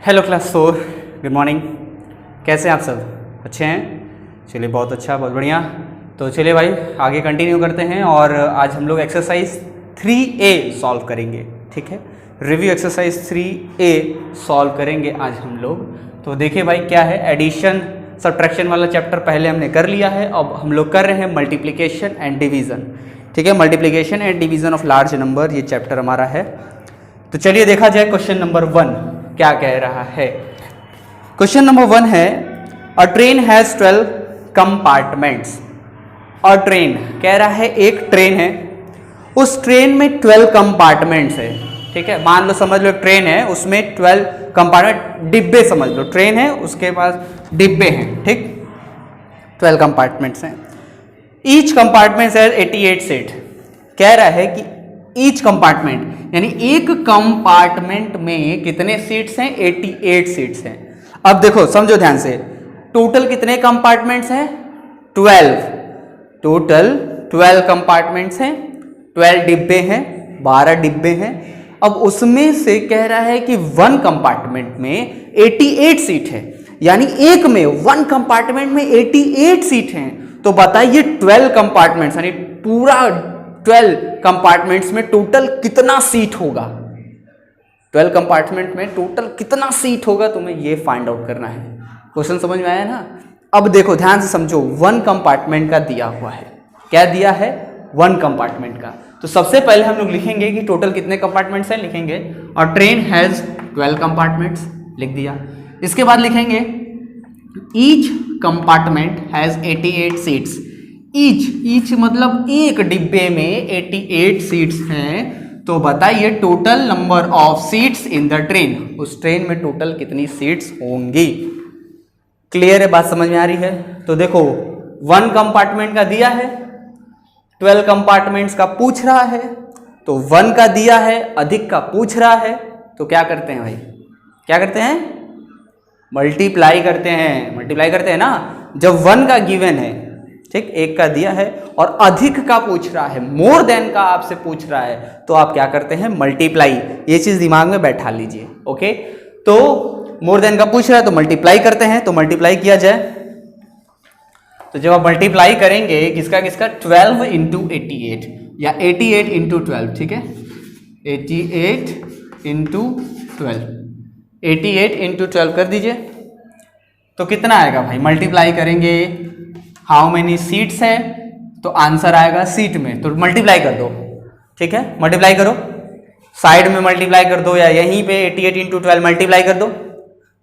Hello class 4, good morning. कैसे हैं आप सब? अच्छे हैं? चलिए, बहुत अच्छा, बहुत बढ़िया। तो चलिए भाई, आगे कंटिन्यू करते हैं और आज हम लोग एक्सरसाइज 3A सॉल्व करेंगे। ठीक है, रिव्यू एक्सरसाइज 3A सॉल्व करेंगे आज हम लोग। तो देखिए भाई, क्या है, एडिशन सब्ट्रैक्शन वाला चैप्टर पहले हमने कर लिया है। अब हम लोग कर रहे हैं मल्टीप्लिकेशन एंड डिवीज़न। ठीक है, multiplication and division of large number, ये चैप्टर हमारा है। तो चलिए देखा जाए क्वेश्चन नंबर 1 क्या कह रहा है। क्वेश्चन नंबर 1 है, अ train has 12 compartments. A train कह रहा है एक ट्रेन है, उस ट्रेन में 12 कंपार्टमेंट्स है। ठीक है, मान लो, समझ लो ट्रेन है, उसमें 12 कंपार्टमेंट, डिब्बे समझ लो, ट्रेन है उसके पास डिब्बे हैं। ठीक, 12 कंपार्टमेंट्स हैं। Each compartment has 88 seat. कह रहा है कि ईच कंपार्टमेंट यानी एक कंपार्टमेंट में कितने सीट्स हैं? 88 सीट्स हैं। अब देखो, समझो ध्यान से, टोटल कितने कंपार्टमेंट्स हैं? 12। टोटल 12 कंपार्टमेंट्स हैं, 12 डिब्बे हैं, 12 डिब्बे हैं। अब उसमें से कह रहा है कि 1 कंपार्टमेंट में 88 सीट है, यानी एक में 1 कंपार्टमेंट में 88 सीट हैं। तो बताइए 12 कंपार्टमेंट्स यानी पूरा 12 कंपार्टमेंट्स में टोटल कितना सीट होगा? 12 कंपार्टमेंट में टोटल कितना सीट होगा, तुम्हें ये फाइंड आउट करना है। क्वेश्चन समझ में आया ना? अब देखो ध्यान से समझो, 1 कंपार्टमेंट का दिया हुआ है। क्या दिया है? 1 कंपार्टमेंट का। तो सबसे पहले हम लोग लिखेंगे कि टोटल कितने कंपार्टमेंट्स हैं, लिखेंगे और ट्रेन हैज 12 कंपार्टमेंट्स, लिख दिया। इसके बाद लिखेंगे each compartment has 88 seats. Each मतलब एक डिब्बे में 88 सीट्स हैं। तो बताइए total number of seats in the train, उस ट्रेन में टोटल कितनी सीट्स होंगी। क्लियर है, बात समझ में आ रही है? तो देखो, 1 कंपार्टमेंट का दिया है, 12 कंपार्टमेंट्स का पूछ रहा है। तो 1 का दिया है, अधिक का पूछ रहा है, तो क्या करते हैं भाई? क्या करते हैं? मल्टीप्लाई करते हैं। मल्टीप्लाई करते हैं ना। जब 1 का गिवन है, ठीक, 1 का दिया है और अधिक का पूछ रहा है, मोर देन का आपसे पूछ रहा है, तो आप क्या करते हैं? मल्टीप्लाई। ये चीज दिमाग में बैठा लीजिए। ओके, तो मोर देन का पूछ रहा है तो मल्टीप्लाई करते हैं। तो मल्टीप्लाई किया जाए, तो जब आप मल्टीप्लाई करेंगे किसका किसका? 12 इंटू 88 या 88 इंटू 12। ठीक है, 88 इंटू 12, 88 इंटू 12 कर दीजिए। तो कितना आएगा भाई? मल्टीप्लाई करेंगे, हाउ मेनी सीट्स है, तो आंसर आएगा सीट में, तो मल्टीप्लाई कर दो। ठीक है, मल्टीप्लाई करो, साइड में मल्टीप्लाई कर दो या यहीं पे 88 इंटू 12 मल्टीप्लाई कर दो।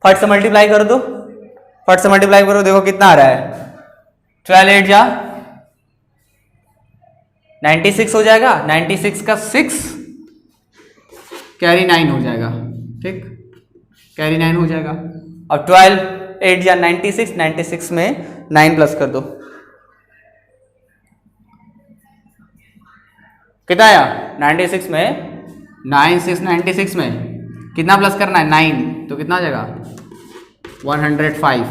फट से मल्टीप्लाई कर दो, फट से मल्टीप्लाई करो। देखो कितना आ रहा है? 12 8 जा 96 हो जाएगा। 96 का 6 कैरी 9 हो जाएगा। ठीक, कैरी 9 हो जाएगा। अब 12 8 या 96, 96 में 9 प्लस कर दो, कितना आया? 96 में 9 6 96 में कितना प्लस करना है? 9, तो कितना आ जाएगा? 105।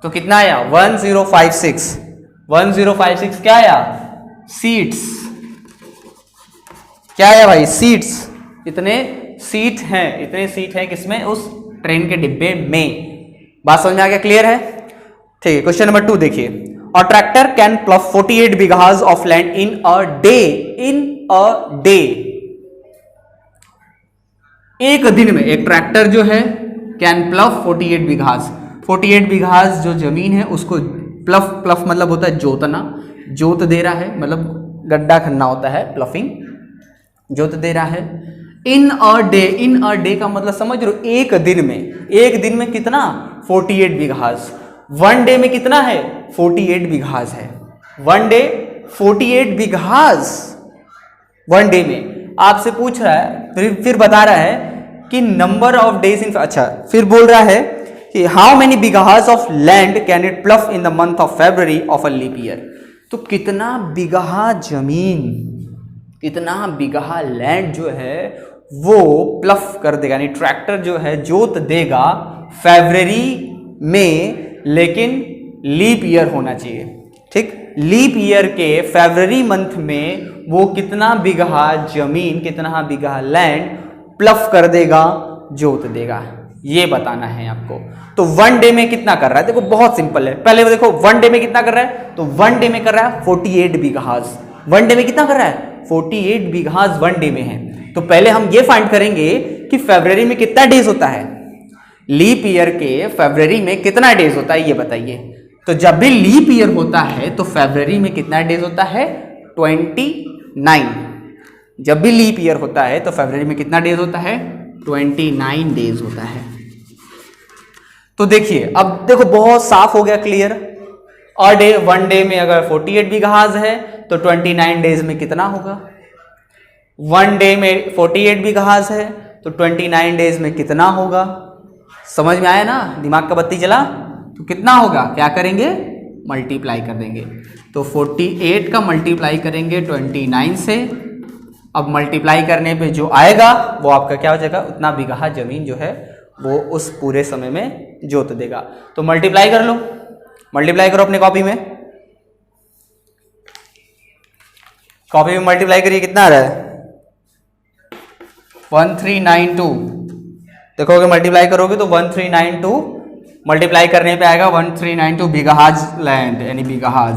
तो कितना आया? 1056। 1056 क्या आया? सीट्स। क्या आया भाई? सीट्स। इतने सीट हैं, इतने सीट हैं किसमें? उस ट्रेन के डिब्बे में। बात समझ में आ गया? क्लियर है? ठीक है, क्वेश्चन नंबर 2 देखिए, a tractor can plough 48 bighas of land in a day. In a day, एक दिन में एक ट्रैक्टर जो है कैन प्लव 48 बीघास। 48 बीघास जो जमीन है उसको प्लफ, प्लफ मतलब होता है जोतना, जोत दे रहा है, मतलब गड्ढा खन्ना होता है, प्लफिंग, जोत दे रहा है। इन a day, in a day का मतलब समझ लो एक दिन में। एक दिन में कितना? 48 बीघास। 1 डे में कितना है? 48 बीघास है। 1 डे 48 बीघास 1 डे में। आपसे पूछ रहा है, फिर बता रहा है कि नंबर ऑफ डेज इन, अच्छा, फिर बोल रहा है कि how many bighas of land can it plough in the month of February of a leap year. तो कितना बीघा जमीन, कितना बीघा लैंड जो है वो प्लफ कर देगा, यानी ट्रैक्टर जो है जोत देगा फरवरी में, लेकिन लीप ईयर होना चाहिए। ठीक, लीप ईयर के फरवरी मंथ में वो कितना बीघा जमीन, कितना बीघा लैंड प्लफ कर देगा, जोत देगा। ये बताना है आपको। तो 1 डे में कितना कर रहा है, देखो बहुत सिंपल है। पहले वो देखो 1 डे में कितना कर रहा है, तो 1 डे में कर रहा है 48 बीघाज। 1 डे में कितना कर रहा है, 48 बीघाज 1 डे में है। तो पहले हम ये फाइंड करेंगे कि फरवरी में कितना डेज होता है, लीप ईयर के फरवरी में कितना डेज होता है ये बताइए। तो जब भी लीप ईयर होता है तो फरवरी में कितना डेज होता है, 29। जब भी लीप ईयर होता है तो फरवरी में कितना डेज होता है, 29 डेज होता है। तो देखिए अब देखो बहुत साफ हो गया, क्लियर। और डे 1 डे में अगर 48 बीघाज है तो 29 डेज में कितना होगा, 1 डे में 48 बीघाज है तो 29 डेज में कितना होगा। समझ में आया ना, दिमाग का बत्ती जला। तो कितना होगा, क्या करेंगे, मल्टीप्लाई कर देंगे। तो 48 का मल्टीप्लाई करेंगे 29 से। अब मल्टीप्लाई करने पे जो आएगा वो आपका क्या हो जाएगा, उतना बीघा जमीन जो है वो उस पूरे समय में जोत देगा। तो मल्टीप्लाई कर लो, मल्टीप्लाई करो अपने कॉपी में, कॉपी में मल्टीप्लाई करिए, कितना आ रहा है 1392। देखोगे मल्टीप्लाई करोगे तो 1392 मल्टीप्लाई करने पे आएगा 1392 बीघाज लैंड, यानी बीघाज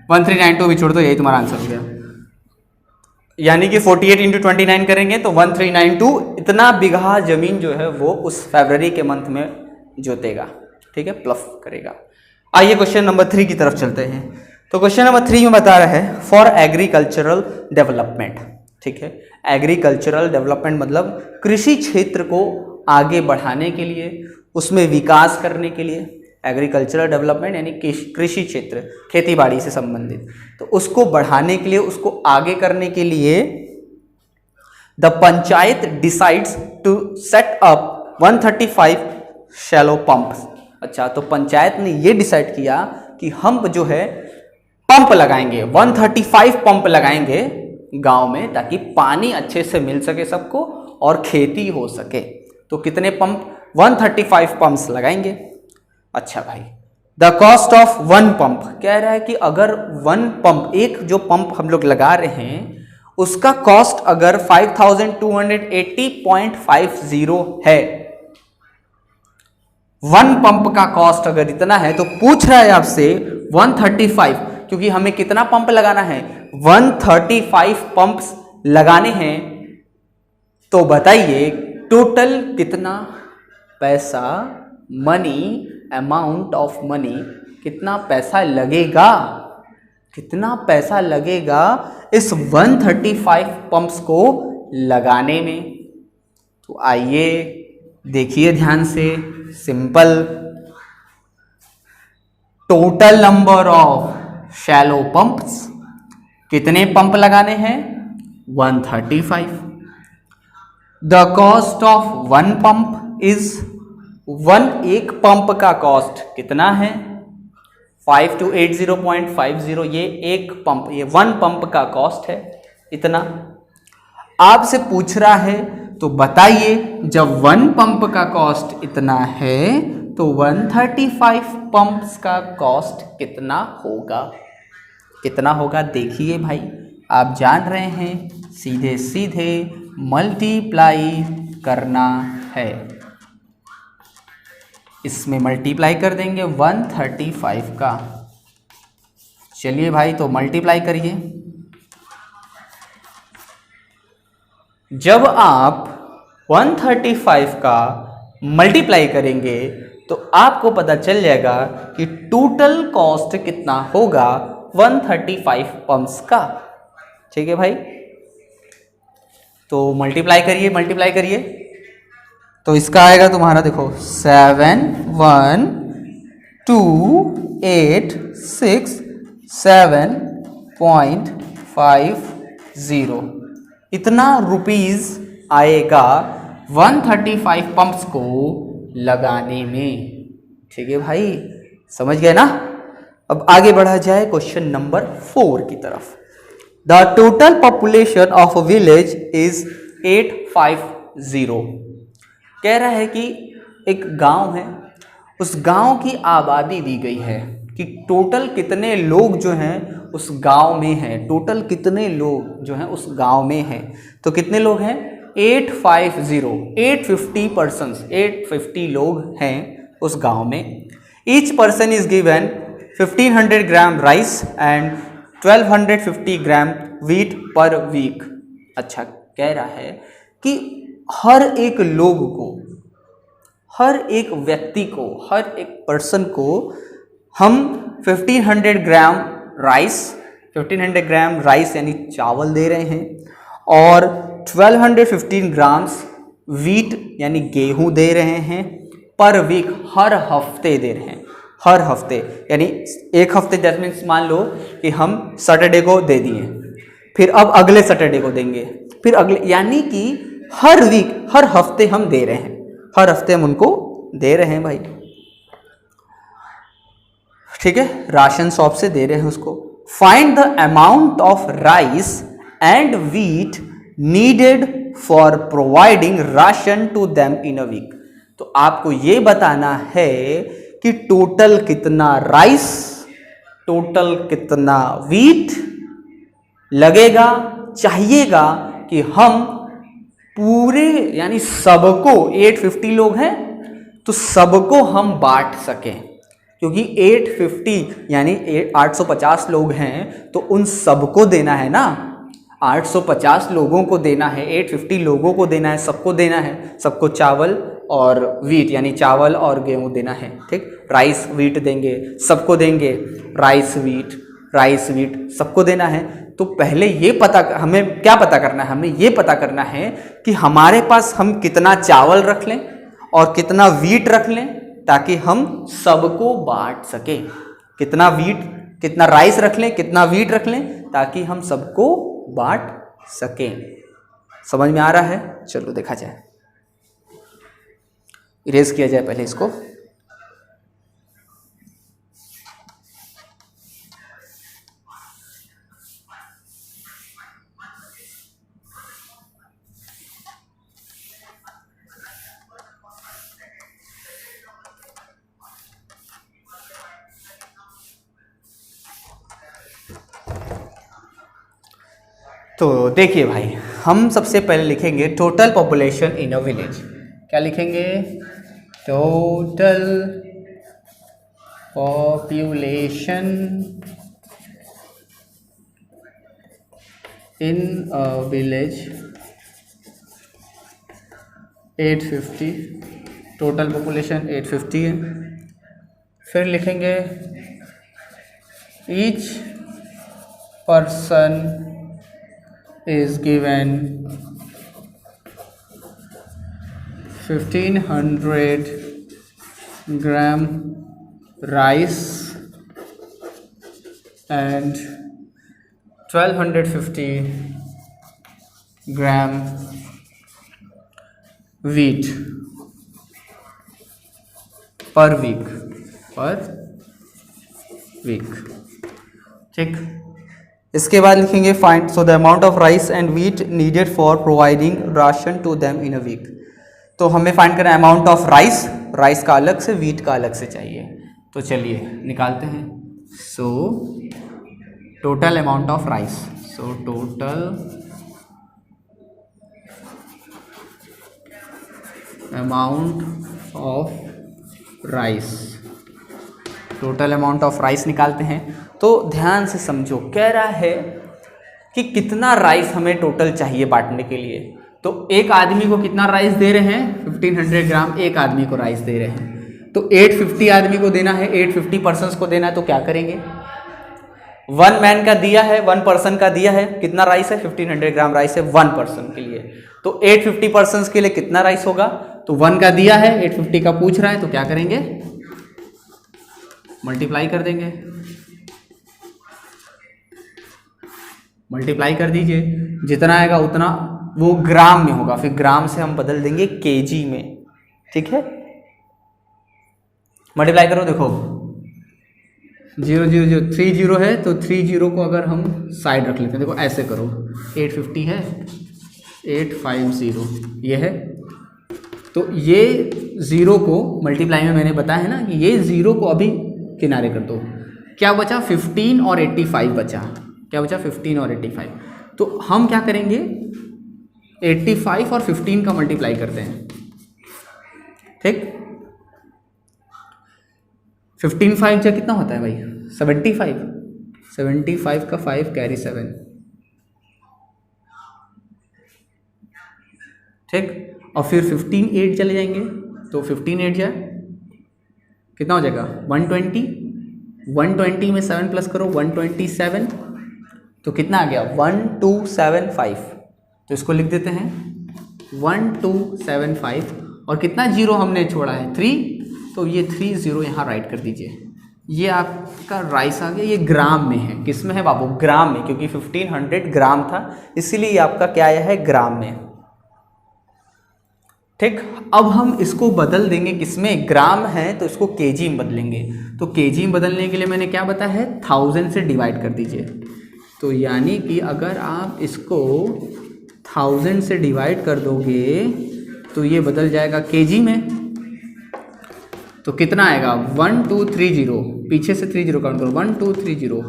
1392 भी छोड़ दो, यही तुम्हारा आंसर हो गया। यानी कि 48 इंटू 29 करेंगे तो 1392 इतना बीघा जमीन जो है वो उस फरवरी के मंथ में जोतेगा। ठीक है, प्लस करेगा। आइए क्वेश्चन नंबर 3 की तरफ चलते हैं। तो क्वेश्चन नंबर 3 में बता रहा है फॉर एग्रीकल्चरल डेवलपमेंट। ठीक है, एग्रीकल्चरल डेवलपमेंट मतलब कृषि क्षेत्र को आगे बढ़ाने के लिए, उसमें विकास करने के लिए। एग्रीकल्चरल डेवलपमेंट यानी कृषि क्षेत्र, खेती बाड़ी से संबंधित, तो उसको बढ़ाने के लिए, उसको आगे करने के लिए the panchayat decides to set up 135 shallow pumps. अच्छा, तो पंचायत ने ये डिसाइड किया कि हम जो है पंप लगाएंगे, 135 पंप लगाएंगे गांव में, ताकि पानी अच्छे से मिल सके सबको और खेती हो सके। तो कितने पंप, 135 पंप्स लगाएंगे। अच्छा भाई, द कॉस्ट ऑफ 1 पंप, कह रहा है कि अगर 1 पंप, एक जो पंप हम लोग लगा रहे हैं उसका कॉस्ट अगर 5280.50 है, 1 पंप का कॉस्ट अगर इतना है, तो पूछ रहा है आपसे 135, क्योंकि हमें कितना पंप लगाना है, 135 पंप्स लगाने हैं। तो बताइए टोटल कितना पैसा, मनी, अमाउंट ऑफ मनी, कितना पैसा लगेगा, कितना पैसा लगेगा इस 135 पंप्स को लगाने में। तो आइए देखिए ध्यान से, simple, total number of shallow pumps, कितने पंप लगाने हैं, 135। The cost of 1 pump is 1, एक पंप का कॉस्ट कितना है, 5280.50, ये एक पंप, ये 1 पंप का कॉस्ट है इतना। आपसे पूछ रहा है तो बताइए जब 1 पंप का कॉस्ट इतना है तो 135 पंप्स का कॉस्ट कितना होगा, कितना होगा देखिए भाई, आप जान रहे हैं, सीधे सीधे मल्टीप्लाई करना है। इसमें मल्टीप्लाई कर देंगे 135 का। चलिए भाई, तो मल्टीप्लाई करिए। जब आप 135 का मल्टीप्लाई करेंगे तो आपको पता चल जाएगा कि टोटल कॉस्ट कितना होगा 135 पंप्स का। ठीक है भाई, तो मल्टीप्लाई करिए, मल्टीप्लाई करिए। तो इसका आएगा तुम्हारा, देखो 71286.7.50, इतना रुपीज आएगा 135 पंप्स को लगाने में। ठीक है भाई, समझ गए ना। अब आगे बढ़ा जाए क्वेश्चन नंबर 4 की तरफ। The total population of a village is 850। कह रहा है कि एक गांव है, उस गांव की आबादी दी गई है कि टोटल कितने लोग जो हैं उस गांव में हैं, टोटल कितने लोग जो हैं उस गांव में हैं। तो कितने लोग हैं, 850 पर्सन्स, 850 लोग हैं उस गांव में। Each person is given 1500 gram rice and 1250 gram wheat per week. अच्छा, कह रहा है कि हर एक लोग को, हर एक व्यक्ति को, हर एक पर्सन को हम 1500 ग्राम राइस यानी चावल दे रहे हैं और 1215 ग्राम्स व्हीट यानी गेहूं दे रहे हैं पर वीक, हर हफ्ते दे रहे हैं। हर हफ्ते यानी एक हफ्ते दैट मीन्स मान लो कि हम सैटरडे को दे दिए, फिर अब अगले सैटरडे को देंगे, फिर अगले, यानी कि हर वीक, हर हफ्ते हम दे रहे हैं, हर हफ्ते हम उनको दे रहे हैं भाई। ठीक है, राशन शॉप से दे रहे हैं उसको। Find the amount of rice and wheat needed for providing ration to them in a week. तो आपको ये बताना है कि टोटल कितना राइस, टोटल कितना व्हीट लगेगा, चाहिएगा कि हम पूरे यानी सबको, 850 लोग हैं तो सबको हम बांट सकें, क्योंकि 850 यानी 850 लोग हैं तो उन सबको देना है ना, 850 लोगों को देना है, 850 लोगों को देना है, सबको देना है, सबको चावल और व्हीट यानी चावल और गेहूं देना है। ठीक, राइस व्हीट देंगे, सबको देंगे, राइस व्हीट सबको देना है। तो पहले ये पता, हमें क्या पता करना है, हमें ये पता करना है कि हमारे पास हम कितना चावल रख लें और कितना व्हीट रख लें ताकि हम सबको बांट सकें। कितना व्हीट, कितना राइस रख लें, कितना व्हीट रख लें ताकि हम सबको बांट सकें। समझ में आ रहा है? चलो देखा जाए, इरेज किया जाए पहले इसको। तो देखिए भाई, हम सबसे पहले लिखेंगे total population in a village. क्या लिखेंगे? Total population in a village 850, total population 850 है। फिर लिखेंगे each person is given 1500 gram rice and 1250 gram wheat per week, ठीक। इसके बाद लिखेंगे find so the amount of rice and wheat needed for providing ration to them in a week. तो हमें find करना है अमाउंट ऑफ राइस का अलग से, व्हीट का अलग से चाहिए। तो चलिए निकालते हैं। So total amount of rice, so total amount of rice, total amount of rice निकालते हैं। तो ध्यान से समझो, कह रहा है कि कितना राइस हमें टोटल चाहिए बांटने के लिए। तो एक आदमी को कितना राइस दे रहे हैं? 1500 ग्राम एक आदमी को राइस दे रहे हैं। तो 850 आदमी को देना है, 850 पर्सन्स को देना है। तो क्या करेंगे? 1 मैन का दिया है, 1 पर्सन का दिया है। कितना राइस है? 1500 ग्राम राइस है 1 पर्सन के लिए। तो 850 पर्सन्स के लिए कितना राइस होगा? तो 1 का दिया है, 850 का पूछ रहा है, तो क्या करेंगे? मल्टीप्लाई कर देंगे। मल्टीप्लाई कर दीजिए, जितना आएगा उतना वो ग्राम में होगा, फिर ग्राम से हम बदल देंगे केजी में। ठीक है, मल्टीप्लाई करो। देखो 0 0 0 3 0 है, तो 3 0 को अगर हम साइड रख लेते हैं, देखो ऐसे करो, 850 है, 850 ये है। तो ये 0 को मल्टीप्लाई में मैंने बताया है ना कि ये 0 को अभी किनारे कर दो। क्या बचा? 15 और 85 बचा। क्या बचा? 15 और 85। तो हम क्या करेंगे? 85 और 15 का मल्टीप्लाई करते हैं, ठीक। 15 5 जा कितना होता है भाई? 75। 75 का 5 कैरी 7, ठीक। और फिर 15 8 चले जाएंगे, तो 15 8 जाए कितना हो जाएगा? 120। 120 में 7 प्लस करो, 127, तो कितना आ गया? 1275। तो इसको लिख देते हैं 1275। और कितना जीरो हमने छोड़ा है? 3, तो ये 3 0 यहाँ राइट कर दीजिए। ये आपका राइस आ गया। ये ग्राम में है, किस में है बाबू? ग्राम में, क्योंकि 1500 ग्राम था, इसीलिए ये आपका क्या आया है? ग्राम में, ठीक। अब हम इसको बदल देंगे किसमें? ग्राम है तो इसको केजी में बदलेंगे। तो केजी में बदलने के लिए मैंने क्या बताया है? 1000 से डिवाइड कर दीजिए। तो यानी कि अगर आप इसको 1000 से डिवाइड कर दोगे तो ये बदल जाएगा केजी में। तो कितना आएगा? 1230, पीछे से 30 काउंट करो, 1230,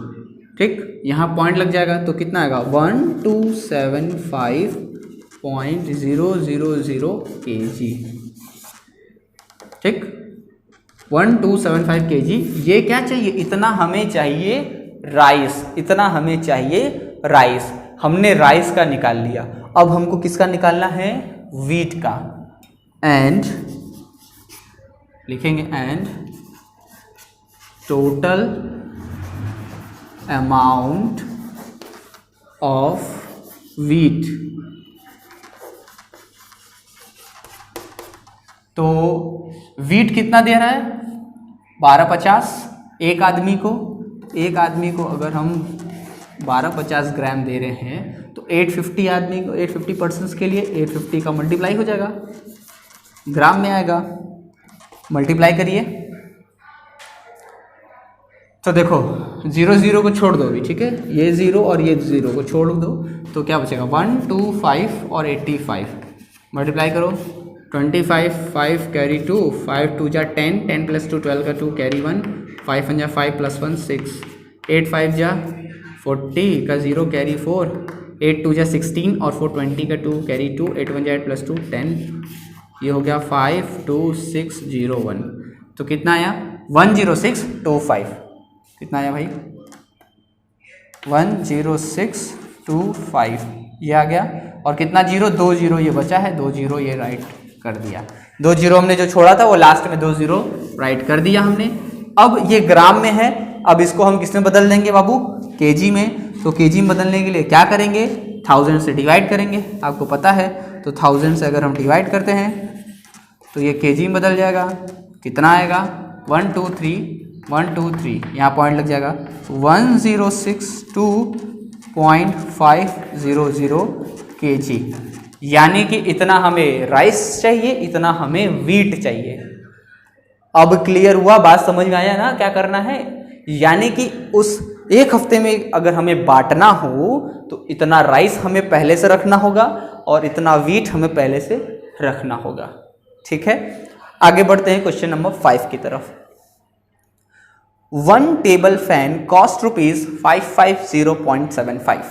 ठीक। यहाँ पॉइंट लग जाएगा तो कितना आएगा? 1275.000 kg, ठीक। 1275 kg। ये क्या चाहिए? इतना हमें चाहिए राइस, इतना हमें चाहिए राइस। हमने राइस का निकाल लिया, अब हमको किसका निकालना है? वीट का। एंड लिखेंगे and total amount of wheat. तो वीट कितना दे रहा है? 1250 एक आदमी को। एक आदमी को अगर हम 1250 ग्राम दे रहे हैं तो 850 आदमी को, 850 पर्सन्स के लिए 850 का मल्टीप्लाई हो जाएगा, ग्राम में आएगा। मल्टीप्लाई करिए तो देखो 0 0 को छोड़ दो अभी, ठीक है। ये 0 और ये 0 को छोड़ दो तो क्या बचेगा? 125 और 85। मल्टीप्लाई करो, 25 5 कैरी 2, 5 2 जा 10, 10 प्लस 2 12 का 2 कैरी 1, 5 1 जा 5 प्लस 1 6, 8 5 जा 40 का 0 कैरी 4, 8 2 जा 16 और 4 20 का 2 कैरी 2, 8 1 जा 8 प्लस 2 10। ये हो गया 52601। तो कितना आया? 10625। कितना आया भाई? 10625 ये आ गया। और कितना जीरो? 2 0 ये बचा है, 2 0 ये राइट कर दिया। 2 0 हमने जो छोड़ा था वो लास्ट में 2 0 राइट कर दिया हमने। अब ये ग्राम में है, अब इसको हम किस में बदल देंगे बाबू? केजी में। तो केजी में बदलने के लिए क्या करेंगे? 1000 से डिवाइड करेंगे, आपको पता है। तो 1000 से अगर हम डिवाइड करते हैं तो ये केजी में बदल जाएगा। कितना आएगा? 123 यहाँ पॉइंट लग जाएगा, 1062.500 kg। यानी कि इतना हमें राइस चाहिए, इतना हमें वीट चाहिए। अब क्लियर हुआ? बात समझ में आया ना क्या करना है? यानी कि उस एक हफ्ते में अगर हमें बांटना हो तो इतना राइस हमें पहले से रखना होगा और इतना वीट हमें पहले से रखना होगा, ठीक है। आगे बढ़ते हैं क्वेश्चन नंबर 5 की तरफ। 1 टेबल फैन कॉस्ट ₹550.75।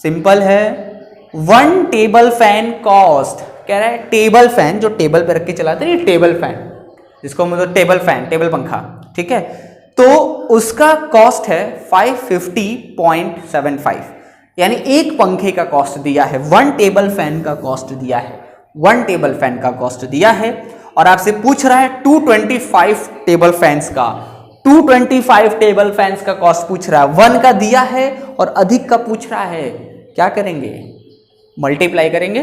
सिंपल है। 1 टेबल फैन कॉस्ट, कह रहा है टेबल फैन जो टेबल पे रख के चलाते हैं, टेबल फैन जिसको मतलब टेबल फैन, टेबल पंखा, ठीक है। तो उसका कॉस्ट है 550.75, यानी एक पंखे का कॉस्ट दिया है। 1 टेबल फैन का कॉस्ट दिया है, 1 टेबल फैन का कॉस्ट दिया है। और आपसे पूछ रहा है 225 टेबल फैंस का, 225 टेबल फैंस का कॉस्ट पूछ रहा है। 1 का दिया है और अधिक का पूछ रहा है। क्या करेंगे? मल्टीप्लाई करेंगे।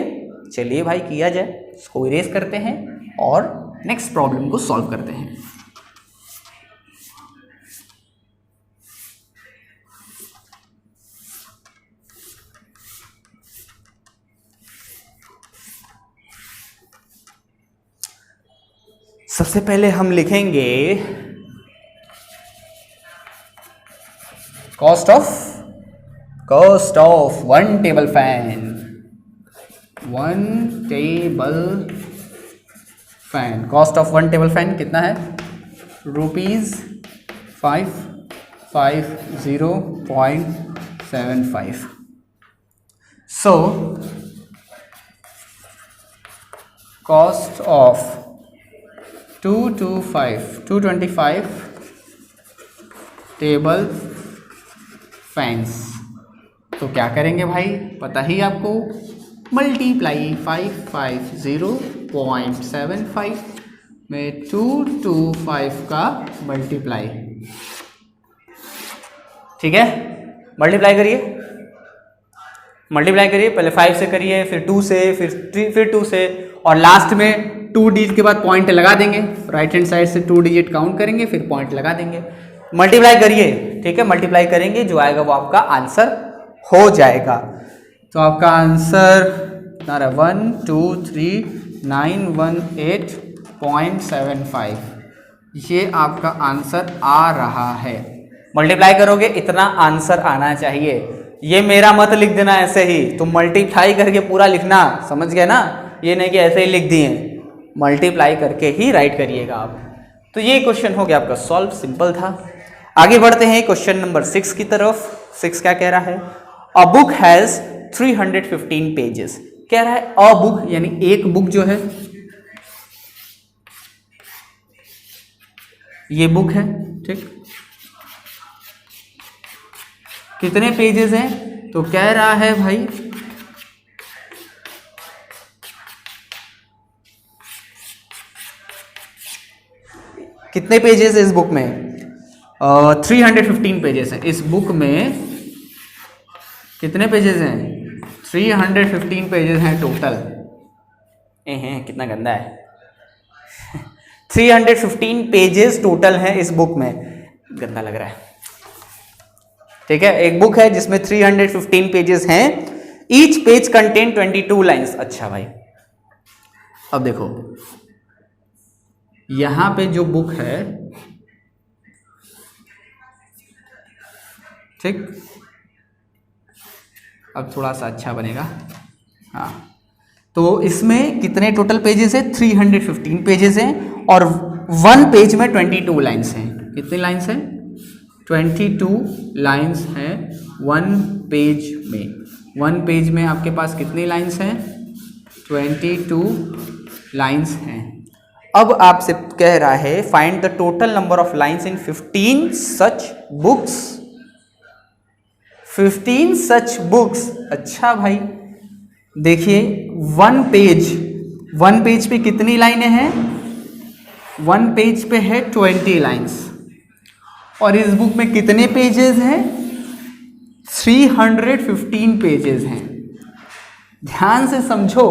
चलिए भाई किया जाए, इसको इरेज करते हैं और नेक्स्ट प्रॉब्लम को सॉल्व करते हैं। सबसे पहले हम लिखेंगे cost of 1 table fan. 1 table fan, cost of 1 table fan कितना है? ₹550.75। So cost of 225 table fans. तो क्या करेंगे भाई, पता ही आपको, मल्टीप्लाई 550.75 में 225 का मल्टीप्लाई। ठीक है, मल्टीप्लाई करिए, पहले 5 से करिए, फिर 2 से, फिर 2 से, और लास्ट में 2 डिजिट के बाद पॉइंट लगा देंगे। राइट हैंड साइड से 2 डिजिट काउंट करेंगे, फिर पॉइंट लगा देंगे। मल्टीप्लाई करिए, ठीक है, मल्टीप्लाई करेंगे, जो आएगा वो आपका आंसर हो जाएगा। तो आपका आंसर कितना रहा, 1239118.75, ये आपका आंसर आ रहा है। मल्टीप्लाई करोगे इतना आंसर आना चाहिए। ये मेरा मत लिख देना ऐसे ही, तुम मल्टीप्लाई करके पूरा लिखना, समझ गए ना, ये नहीं कि ऐसे ही लिख दिए, मल्टीप्लाई करके ही राइट करिएगा आप। तो ये क्वेश्चन हो गया आपका सॉल्व, सिंपल था। आगे बढ़ते हैं क्वेश्चन नंबर 6 की तरफ। 6 क्या कह रहा है, अ बुक हैज 315 पेजेस। कह रहा है अ बुक यानी एक बुक जो है, ये बुक है, ठीक, कितने पेजेस हैं, तो कह रहा है भाई कितने पेजेस है इस बुक में, 315 पेजेस हैं इस बुक में। कितने पेजेस हैं, 315 पेजेस हैं टोटल। कितना गंदा है 315 पेजेस टोटल हैं इस बुक में, गंदा लग रहा है। ठीक है, एक बुक है जिसमें 315 पेजेस हैं, ईच पेज कंटेन 22 लाइन्स। अच्छा भाई, अब देखो यहां पे जो बुक है, ठीक, अब थोड़ा सा अच्छा बनेगा, हाँ, तो इसमें कितने टोटल पेजेस है, 315 पेजेस हैं, और 1 पेज में 22 लाइन्स हैं। कितनी लाइन्स हैं, 22 लाइन्स हैं 1 पेज में। 1 पेज में आपके पास कितनी लाइन्स हैं, 22 लाइन्स हैं। अब आपसे कह रहा है find the total number of lines in 15 such books. 15 such books. अच्छा भाई देखिए, 1 पेज पे कितनी लाइनें हैं, 1 पेज पे है 20 लाइन्स, और इस बुक में कितने पेजेस हैं, 315 पेजेस हैं। ध्यान से समझो,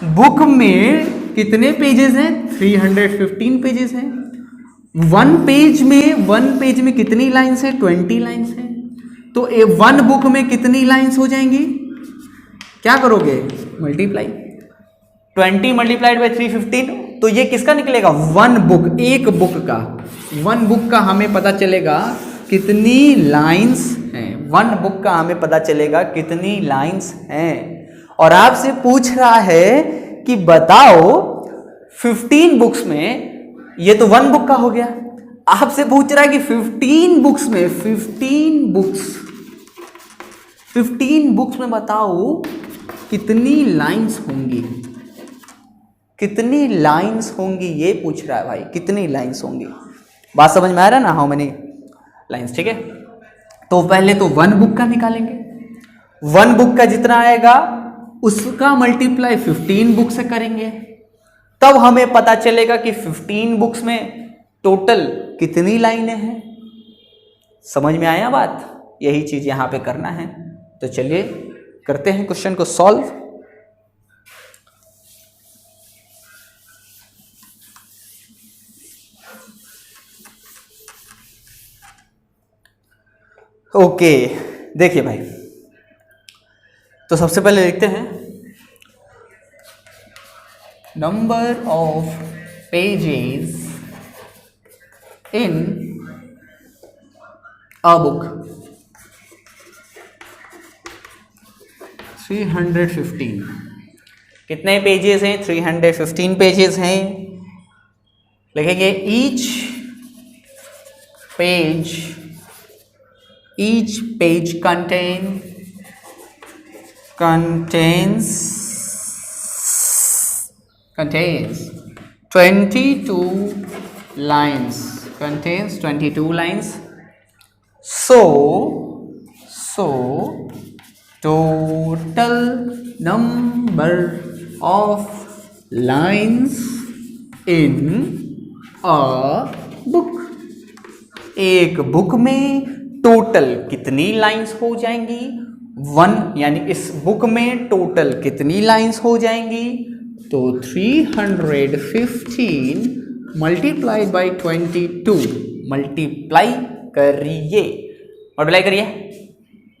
बुक में कितने पेजेस हैं, 315 पेजेस हैं। 1 पेज में कितनी लाइन्स है, 20 लाइन्स है। तो 1 बुक में कितनी लाइन्स हो जाएंगी, क्या करोगे, मल्टीप्लाई, 20 मल्टीप्लाइड बाई 315, तो ये किसका निकलेगा, 1 बुक, एक बुक का। 1 बुक का हमें पता चलेगा कितनी लाइन्स हैं, 1 बुक का हमें पता चलेगा कितनी लाइन्स हैं। और आपसे पूछ रहा है कि बताओ 15 बुक्स में, ये तो 1 बुक का हो गया, आपसे पूछ रहा है कि 15 बुक्स में, 15 बुक्स में बताओ कितनी लाइन्स होंगी, कितनी लाइन्स होंगी, ये पूछ रहा है भाई, कितनी लाइन्स होंगी। बात समझ में आ रहा है ना, हाउ मेनी लाइन्स, ठीक है। तो पहले तो 1 बुक का निकालेंगे, 1 बुक का जितना आएगा उसका मल्टीप्लाई 15 बुक से करेंगे, तब हमें पता चलेगा कि 15 बुक्स में टोटल कितनी लाइनें हैं। समझ में आया बात, यही चीज यहां पे करना है। तो चलिए करते हैं क्वेश्चन को सॉल्व। ओके, देखिए भाई, तो सबसे पहले लिखते हैं number of pages in a book 315। कितने पेजेस हैं, 315 पेजेस हैं। लिखेंगे each page contains contains 22 lines, contains 22 lines. So total number of lines in a book, एक बुक में टोटल कितनी लाइंस हो जाएंगी? 1, यानी इस बुक में टोटल कितनी लाइंस हो जाएंगी? तो 315 मल्टीप्लाइड बाई 22, मल्टीप्लाई करिए, मल्टीप्लाई करिए।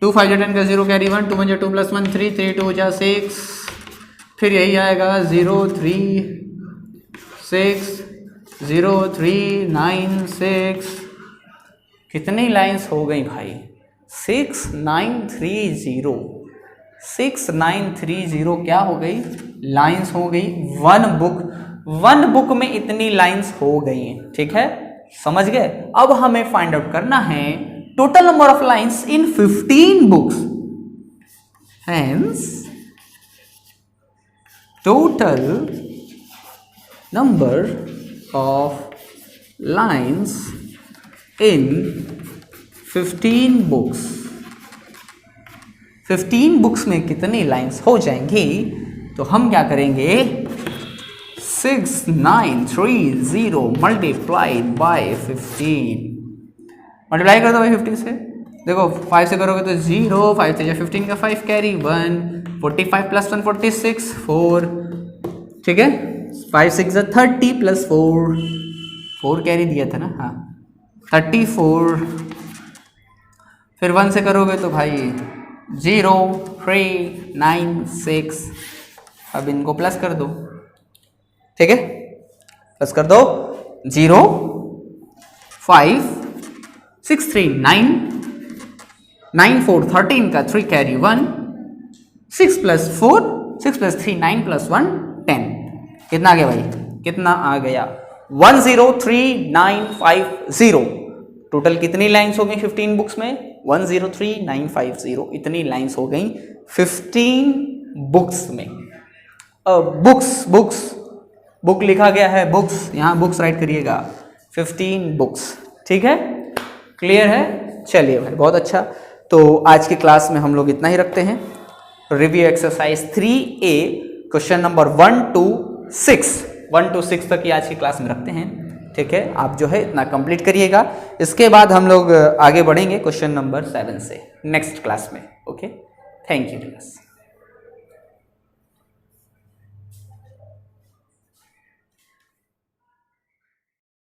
2 5 10 का 0 कैरी 1, 2 1 2 प्लस 1 3 3 2 जा 6, फिर यही आएगा 0 3 6 0 3 9 6। कितनी लाइंस हो गई भाई? 6930, 6930 क्या हो गई? लाइंस हो गई। वन बुक में इतनी लाइंस हो गई हैं, ठीक है, समझ गए? अब हमें फाइंड आउट करना है total number of lines in 15 books. Hence total number of lines in 15 books, 15 books में कितनी लाइंस हो जाएंगी? तो हम क्या करेंगे? 6930 मल्टीप्लाइड बाय 15, मल्टीप्लाई कर दो भाई 15 से। देखो 5 से करोगे तो 0, 5 से 15 का 5 कैरी 1, 45 प्लस 1 46 4, ठीक है, 5 6 30 प्लस 4 कैरी दिया था ना, हाँ 34। फिर 1 से करोगे तो भाई 0 3 9 6, अब इनको प्लस कर दो, ठीक है, प्लस कर दो। 0 5 6 3 9 9 4 13 का 3 कैरी 1, 6 प्लस 4 6 प्लस 3 9 प्लस 1 10। कितना आ गया भाई? कितना आ गया? 103950। टोटल कितनी लाइंस हो गई 15 बुक्स में? 103950 इतनी लाइंस हो गई 15 बुक्स में। बुक लिखा गया है, बुक्स, यहाँ बुक्स राइट करिएगा, 15 बुक्स, ठीक है, क्लियर है? चलिए भाई, बहुत अच्छा। तो आज की क्लास में हम लोग इतना ही रखते हैं। Review exercise 3A question number 1 to 6 तक ही आज की क्लास में रखते हैं, ठीक है। आप जो है इतना कंप्लीट करिएगा, इसके बाद हम लोग आगे बढ़ेंगे क्वेश्चन नंबर 7 से नेक्स्ट क्लास में। Okay, thank you.